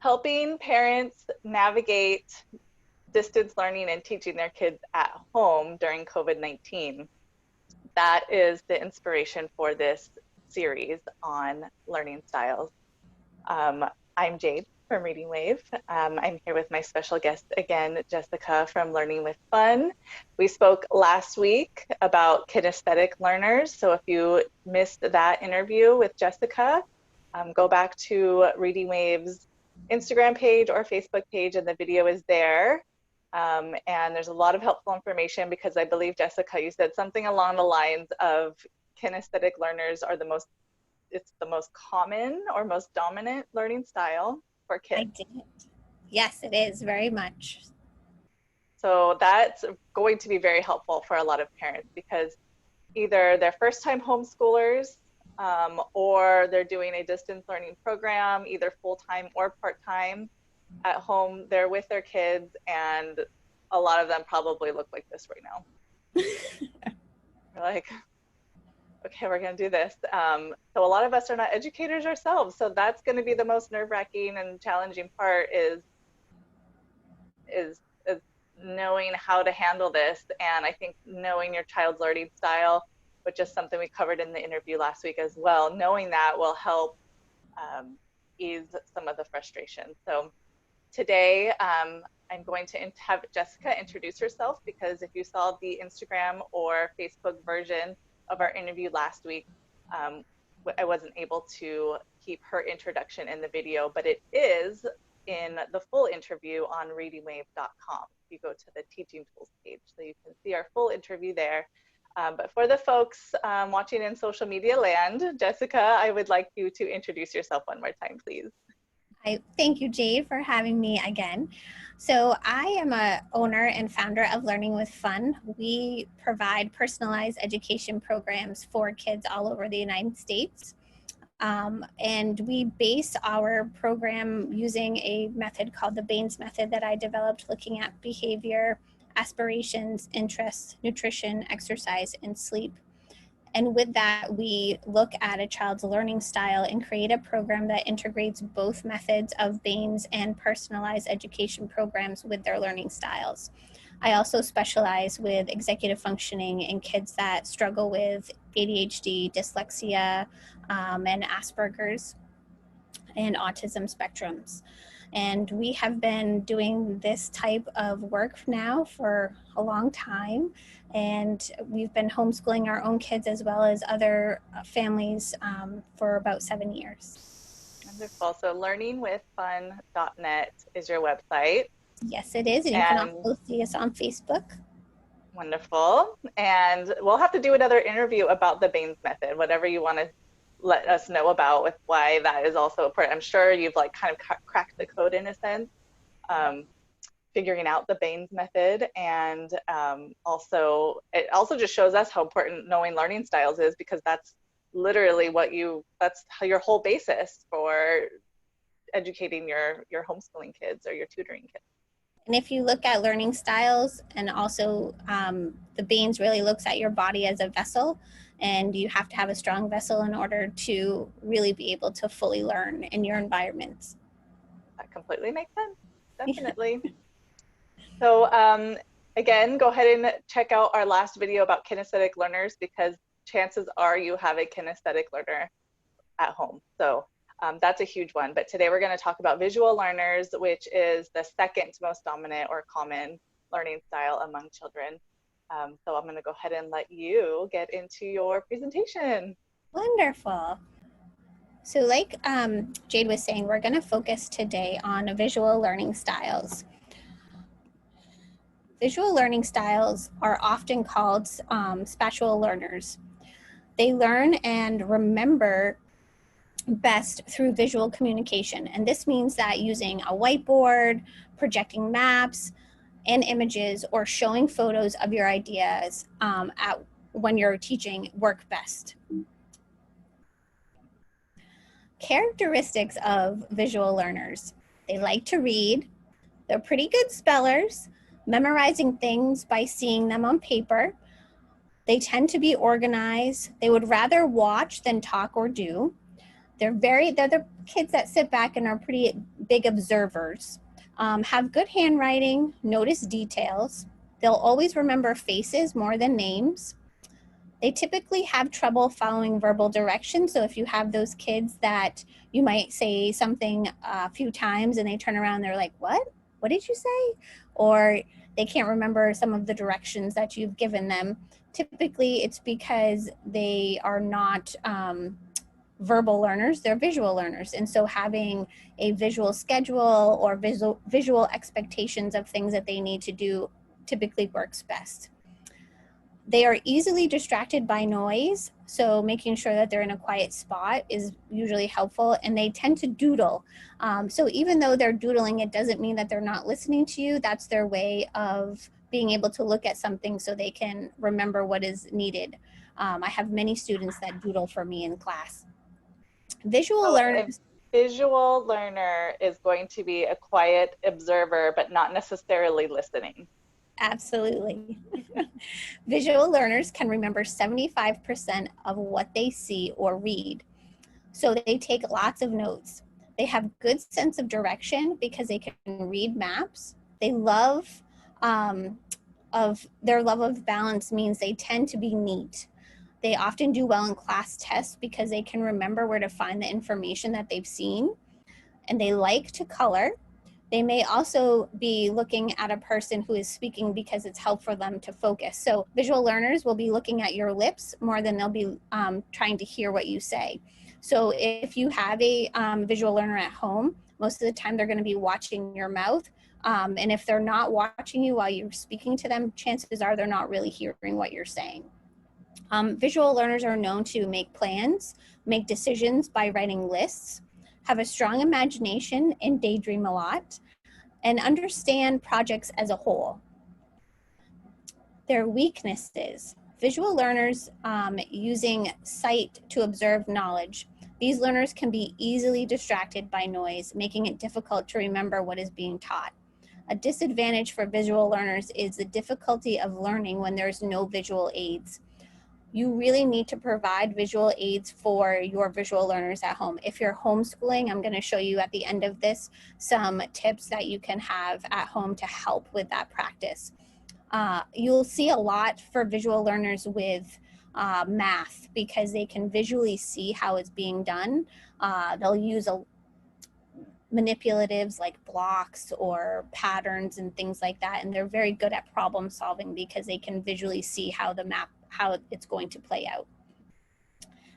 helping parents navigate distance learning and teaching their kids at home during COVID-19. That is the inspiration for this series on learning styles. I'm Jade from Reading Wave. I'm here with my special guest again, Jessica from Learning with Fun. We spoke last week about kinesthetic learners. So if you missed that interview with Jessica, go back to Reading Wave's Instagram page or Facebook page, and the video is there. And there's a lot of helpful information because I believe, Jessica, you said something along the lines of kinesthetic learners are it's the most common or most dominant learning style for kids. I did. Yes, it is very much. So that's going to be very helpful for a lot of parents because either they're first-time homeschoolers or they're doing a distance learning program, either full-time or part-time at home. They're with their kids, and a lot of them probably look like this right now. They're like, okay, we're going to do this. So a lot of us are not educators ourselves. So that's going to be the most nerve-wracking and challenging part is knowing how to handle this. And I think knowing your child's learning style, which is something we covered in the interview last week as well, knowing that will help ease some of the frustration. So today, I'm going to have Jessica introduce herself because if you saw the Instagram or Facebook version of our interview last week, I wasn't able to keep her introduction in the video, but it is in the full interview on readingwave.com. You go to the teaching tools page, so you can see our full interview there. But for the folks watching in social media land, Jessica, I would like you to introduce yourself one more time, please. Thank you, Jade, for having me again. So I am a owner and founder of Learning with Fun. We provide personalized education programs for kids all over the United States. And we base our program using a method called the Baines method that I developed, looking at behavior, aspirations, interests, nutrition, exercise, and sleep. And with that, we look at a child's learning style and create a program that integrates both methods of Baines and personalized education programs with their learning styles. I also specialize with executive functioning in kids that struggle with ADHD, dyslexia, and Asperger's and autism spectrums. And we have been doing this type of work now for a long time. And we've been homeschooling our own kids as well as other families for about 7 years. Wonderful. So learningwithfun.net is your website. Yes, it is. And you can also see us on Facebook. Wonderful. And we'll have to do another interview about the Baines method, whatever you want to let us know about with why that is also important. I'm sure you've like kind of cracked the code in a sense, figuring out the Baines method. And it also just shows us how important knowing learning styles is, because that's literally that's your whole basis for educating your homeschooling kids or your tutoring kids. And if you look at learning styles, and also the Baines really looks at your body as a vessel, and you have to have a strong vessel in order to really be able to fully learn in your environments. That completely makes sense, definitely. So again, go ahead and check out our last video about kinesthetic learners, because chances are you have a kinesthetic learner at home. So that's a huge one. But today we're going to talk about visual learners, which is the second most dominant or common learning style among children. So I'm going to go ahead and let you get into your presentation. Wonderful. So like Jade was saying, we're going to focus today on visual learning styles. Visual learning styles are often called spatial learners. They learn and remember best through visual communication. And this means that using a whiteboard, projecting maps and images, or showing photos of your ideas when you're teaching work best. Characteristics of visual learners: they like to read, they're pretty good spellers, memorizing things by seeing them on paper. They tend to be organized. They would rather watch than talk or do. They're the kids that sit back and are pretty big observers. Have good handwriting, notice details. They'll always remember faces more than names. They typically have trouble following verbal directions. So if you have those kids that you might say something a few times and they turn around and they're like, what? What did you say? Or they can't remember some of the directions that you've given them. Typically, it's because they are not verbal learners, they're visual learners. And so having a visual schedule or visual expectations of things that they need to do typically works best. They are easily distracted by noise, so making sure that they're in a quiet spot is usually helpful, and they tend to doodle. So even though they're doodling, it doesn't mean that they're not listening to you. That's their way of being able to look at something so they can remember what is needed. I have many students that doodle for me in class. Visual So a learners, visual learner is going to be a quiet observer, but not necessarily listening. absolutely. Visual learners can remember 75% of what they see or read. So they take lots of notes. They have good sense of direction because they can read maps. They love their love of balance means they tend to be neat. They often do well in class tests because they can remember where to find the information that they've seen, and they like to color. They may also be looking at a person who is speaking because it's helpful for them to focus. So visual learners will be looking at your lips more than they'll be trying to hear what you say. So if you have a visual learner at home, most of the time they're going to be watching your mouth. And if they're not watching you while you're speaking to them, chances are they're not really hearing what you're saying. Visual learners are known to make plans, make decisions by writing lists, have a strong imagination and daydream a lot, and understand projects as a whole. Their weaknesses. Visual learners using sight to observe knowledge. These learners can be easily distracted by noise, making it difficult to remember what is being taught. A disadvantage for visual learners is the difficulty of learning when there's no visual aids. You really need to provide visual aids for your visual learners at home. If you're homeschooling, I'm going to show you at the end of this some tips that you can have at home to help with that practice. You'll see a lot for visual learners with math because they can visually see how it's being done. They'll use manipulatives like blocks or patterns and things like that, and they're very good at problem solving because they can visually see how it's going to play out.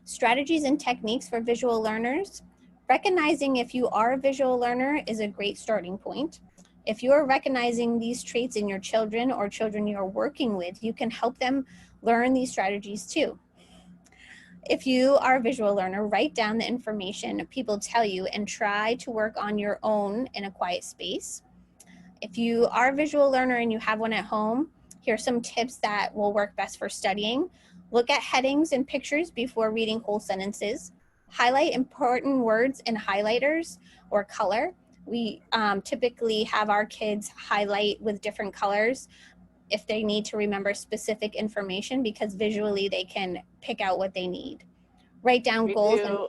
Strategies and techniques for visual learners. Recognizing if you are a visual learner is a great starting point. If you are recognizing these traits in your children or children you're working with, you can help them learn these strategies too. If you are a visual learner, write down the information people tell you and try to work on your own in a quiet space. If you are a visual learner and you have one at home, here are some tips that will work best for studying. Look at headings and pictures before reading whole sentences. Highlight important words in highlighters or color. We typically have our kids highlight with different colors if they need to remember specific information because visually they can pick out what they need. Write down We goals and do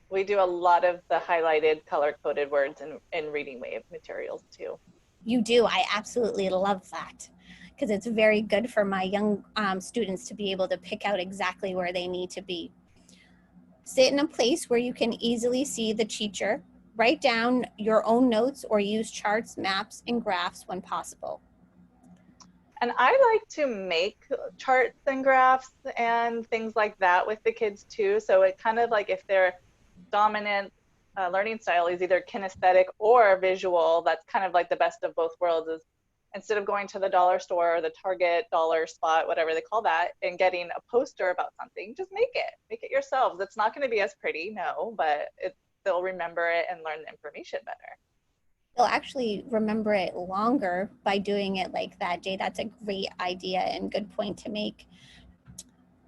we do a lot of the highlighted color-coded words in reading wave materials too. you do. I absolutely love that because it's very good for my young students to be able to pick out exactly where they need to be. Sit in a place where you can easily see the teacher. Write down your own notes or use charts, maps, and graphs when possible. And I like to make charts and graphs and things like that with the kids too. So it kind of like if their dominant learning style is either kinesthetic or visual, that's kind of like the best of both worlds is instead of going to the dollar store or the Target dollar spot, whatever they call that, and getting a poster about something, just make it yourselves. It's not going to be as pretty, no, but they'll remember it and learn the information better. They'll actually remember it longer by doing it like that, Jay. That's a great idea and good point to make.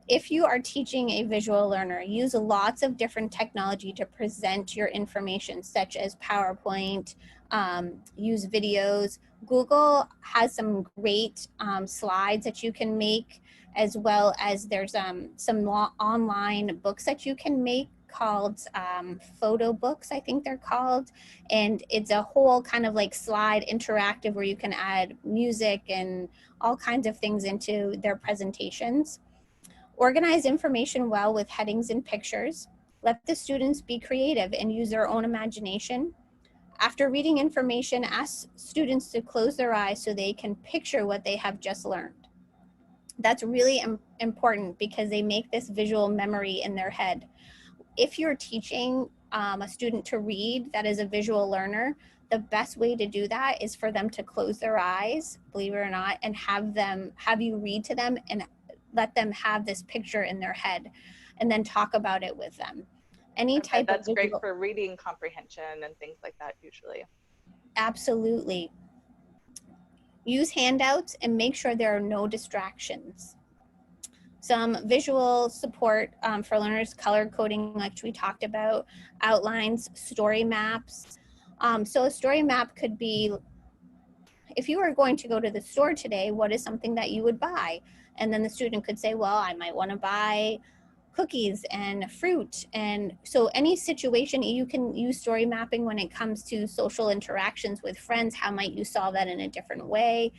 If you are teaching a visual learner, use lots of different technology to present your information, such as PowerPoint, use videos. Google has some great slides that you can make, as well as there's some online books that you can make called photo books, I think they're called. And it's a whole kind of like slide interactive where you can add music and all kinds of things into their presentations. Organize information well with headings and pictures. Let the students be creative and use their own imagination. After reading information, ask students to close their eyes so they can picture what they have just learned. That's really important because they make this visual memory in their head. If you're teaching a student to read that is a visual learner, the best way to do that is for them to close their eyes, believe it or not, and have you read to them and let them have this picture in their head and then talk about it with them. Any I've heard type of that's great visual, for reading comprehension and things like that usually. absolutely. Use handouts and make sure there are no distractions. Some visual support for learners, color coding, like we talked about, outlines, story maps. So a story map could be, if you were going to go to the store today, what is something that you would buy? And then the student could say, well, I might want to buy cookies and fruit. And so any situation, you can use story mapping when it comes to social interactions with friends. How might you solve that in a different way?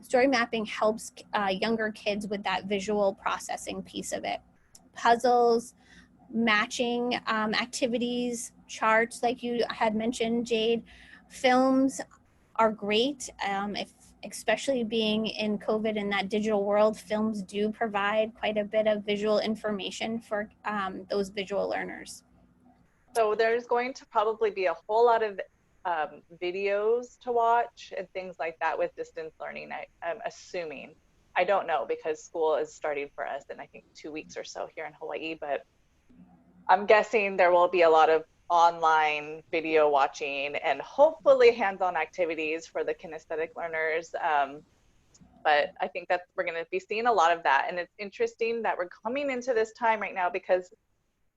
Story mapping helps younger kids with that visual processing piece of it. Puzzles, matching activities, charts, like you had mentioned, Jade. Films are great. If especially being in COVID in that digital world, films do provide quite a bit of visual information for those visual learners. So there's going to probably be a whole lot of videos to watch and things like that with distance learning, I'm assuming. I don't know because school is starting for us in I think 2 weeks or so here in Hawaii, but I'm guessing there will be a lot of online video watching and hopefully hands-on activities for the kinesthetic learners. But I think that we're going to be seeing a lot of that. And it's interesting that we're coming into this time right now because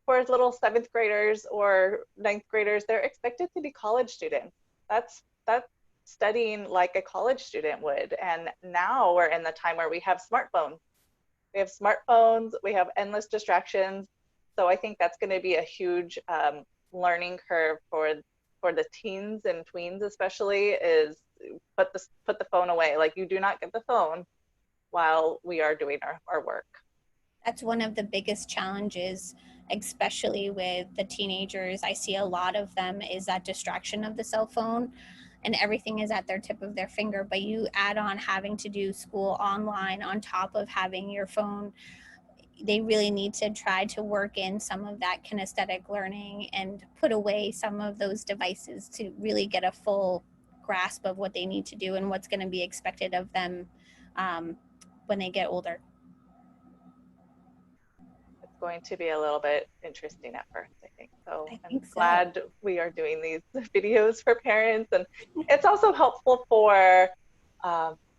for little seventh graders or ninth graders, they're expected to be college students. That's studying like a college student would. And now we're in the time where we have smartphones. We have smartphones, we have endless distractions. So I think that's going to be a huge learning curve for the teens and tweens especially is put the phone away. Like you do not get the phone while we are doing our work. That's one of the biggest challenges, especially with the teenagers. I see a lot of them is that distraction of the cell phone and everything is at their tip of their finger. But you add on having to do school online on top of having your phone. They really need to try to work in some of that kinesthetic learning and put away some of those devices to really get a full grasp of what they need to do and what's going to be expected of them when they get older. It's going to be a little bit interesting at first, I think. So I I'm think so. glad we are doing these videos for parents. And it's also helpful for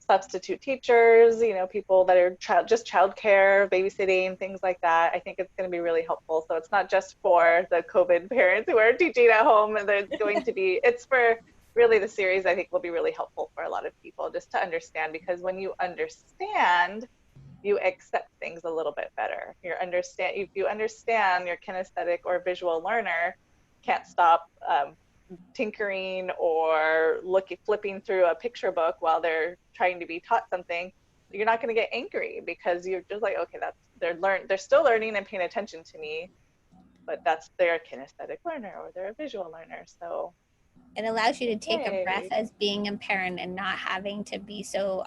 substitute teachers, people that are just childcare, babysitting, things like that. I think it's going to be really helpful. So it's not just for the COVID parents who are teaching at home. And there's going to be, it's for really the series, I think will be really helpful for a lot of people just to understand, because when you understand, you accept things a little bit better. If you understand your kinesthetic or visual learner can't stop tinkering or flipping through a picture book while they're trying to be taught something, you're not going to get angry because you're just like, okay, they're still learning and paying attention to me, but that's their kinesthetic learner or they're a visual learner. So it allows you to take a breath yay. as being a parent and not having to be so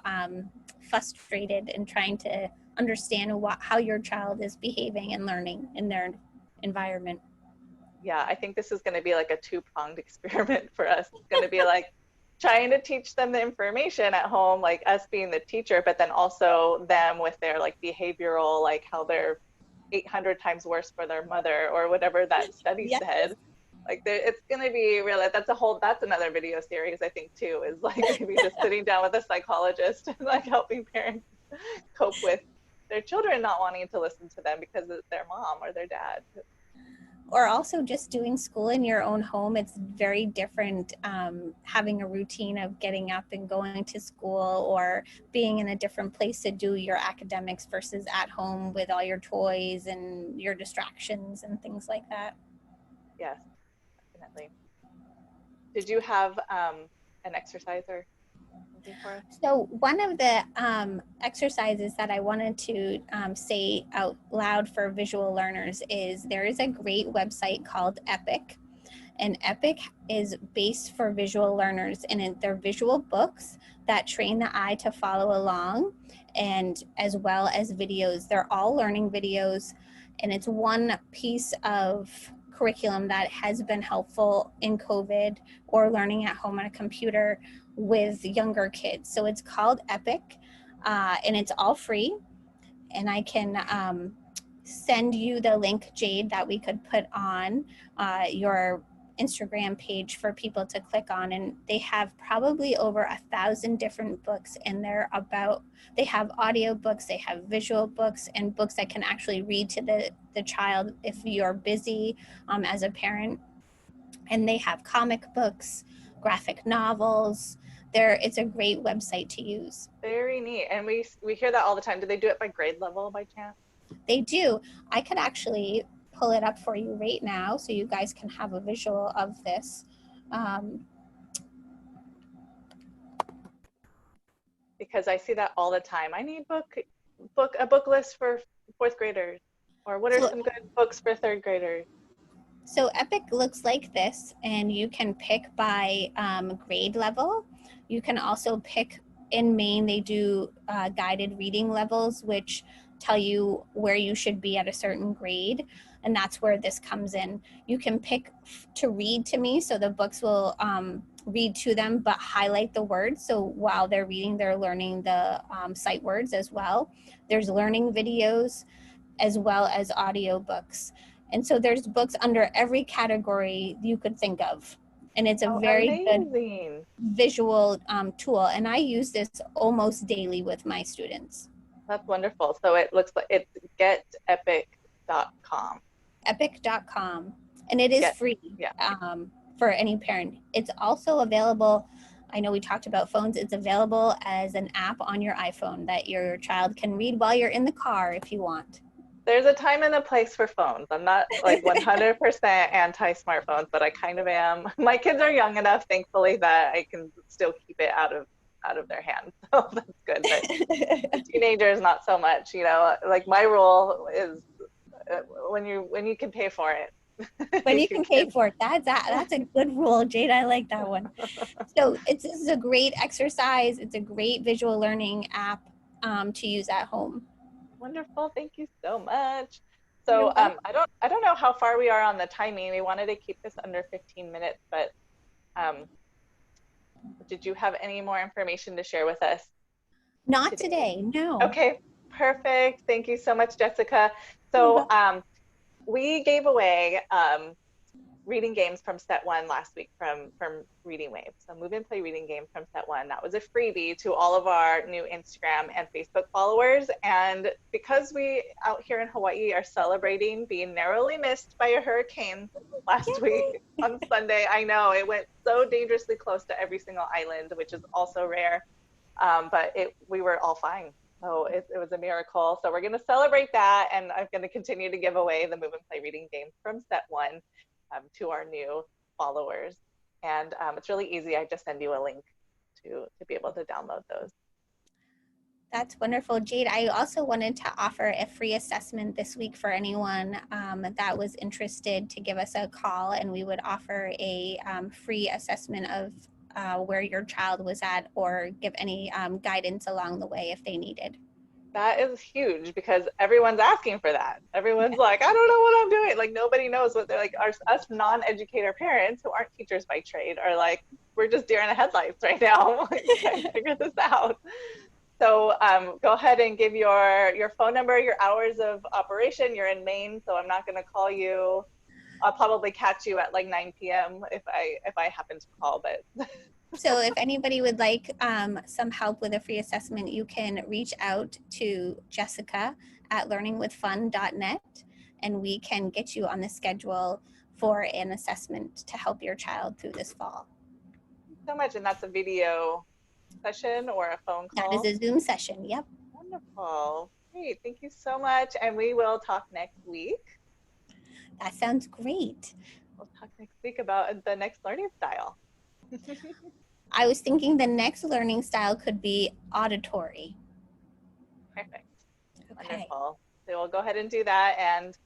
frustrated and trying to understand how your child is behaving and learning in their environment. Yeah, I think this is going to be like a two-pronged experiment for us. It's going to be like trying to teach them the information at home, like us being the teacher, but then also them with their like behavioral, like how they're 800 times worse for their mother or whatever that study Yes. said. Like it's going to be really, that's another video series I think too, is like maybe just sitting down with a psychologist and like helping parents cope with their children not wanting to listen to them because it's their mom or their dad. or also just doing school in your own home. It's very different having a routine of getting up and going to school or being in a different place to do your academics versus at home with all your toys and your distractions and things like that. Yes, definitely. Did you have an exercise or something for us? So, one of the exercises that I wanted to say out loud for visual learners is there is a great website called Epic. And Epic is based for visual learners, and they're visual books that train the eye to follow along, and as well as videos. They're all learning videos, and it's one piece of curriculum that has been helpful in COVID or learning at home on a computer with younger kids. So it's called Epic, and it's all free. And I can send you the link, Jade, that we could put on your Instagram page for people to click on. And they have probably over 1,000 different books in there about, they have audio books, they have visual books, and books that can actually read to the child if you're busy as a parent. And they have comic books, graphic novels. It's a great website to use. Very neat. And we hear that all the time. Do they do it by grade level by chance? They do. I could actually pull it up for you right now so you guys can have a visual of this. Um, Because I see that all the time. I need a book list for fourth graders, or what are so, some good books for third graders? so Epic looks like this, and you can pick by grade level. You can also pick, in Maine, they do guided reading levels, which tell you where you should be at a certain grade. And that's where this comes in. You can pick to read to me, so the books will read to them, but highlight the words. So while they're reading, they're learning the sight words as well. There's learning videos as well as audio books. And so there's books under every category you could think of. And it's a Oh, very good amazing. visual tool. And I use this almost daily with my students. That's wonderful. So it looks like it's getepic.com. Epic.com. And it is Get, free yeah. for any parent. It's also available. I know we talked about phones. It's available as an app on your iPhone that your child can read while you're in the car if you want. There's a time and a place for phones. I'm not like 100% anti-smartphones, but I kind of am. My kids are young enough, thankfully, that I can still keep it out of their hands. So that's good. But teenagers, not so much. You know, like my rule is when you can pay for it. When you can pay for it, that's a good rule, Jade. I like that one. So this is a great exercise. It's a great visual learning app to use at home. Wonderful. Thank you so much. So I don't know how far we are on the timing. We wanted to keep this under 15 minutes, but did you have any more information to share with us? Not today, no. Okay, perfect. Thank you so much, Jessica. So we gave away reading games from set one last week from Reading Wave. So move and play reading game from set one. That was a freebie to all of our new Instagram and Facebook followers. And because we out here in Hawaii are celebrating being narrowly missed by a hurricane last week on Sunday, I know it went so dangerously close to every single island, which is also rare. But we were all fine. So it was a miracle. So we're going to celebrate that. And I'm going to continue to give away the move and play reading games from set one to our new followers. And it's really easy. I just send you a link to be able to download those. That's wonderful, Jade. I also wanted to offer a free assessment this week for anyone that was interested to give us a call, and we would offer a free assessment of where your child was at or give any guidance along the way if they needed. That is huge because everyone's asking for that. Everyone's like, I don't know what I'm doing. Like nobody knows what they're like. Us non-educator parents who aren't teachers by trade are like, we're just deer in the headlights right now. Trying to figure this out. So go ahead and give your phone number, your hours of operation. You're in Maine, so I'm not going to call you. I'll probably catch you at like 9 p.m. if I happen to call, but. So if anybody would like some help with a free assessment, you can reach out to Jessica at learningwithfun.net. and we can get you on the schedule for an assessment to help your child through this fall. So much. And that's a video session or a phone That is call? a Zoom session. Yep. Wonderful. Great. Thank you so much. And we will talk next week. That sounds great. We'll talk next week about the next learning style. I was thinking the next learning style could be auditory. Perfect. Okay. Wonderful. So we'll go ahead and do that. And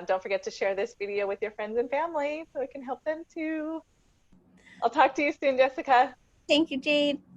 don't forget to share this video with your friends and family so it can help them too. I'll talk to you soon, Jessica. Thank you, Jade.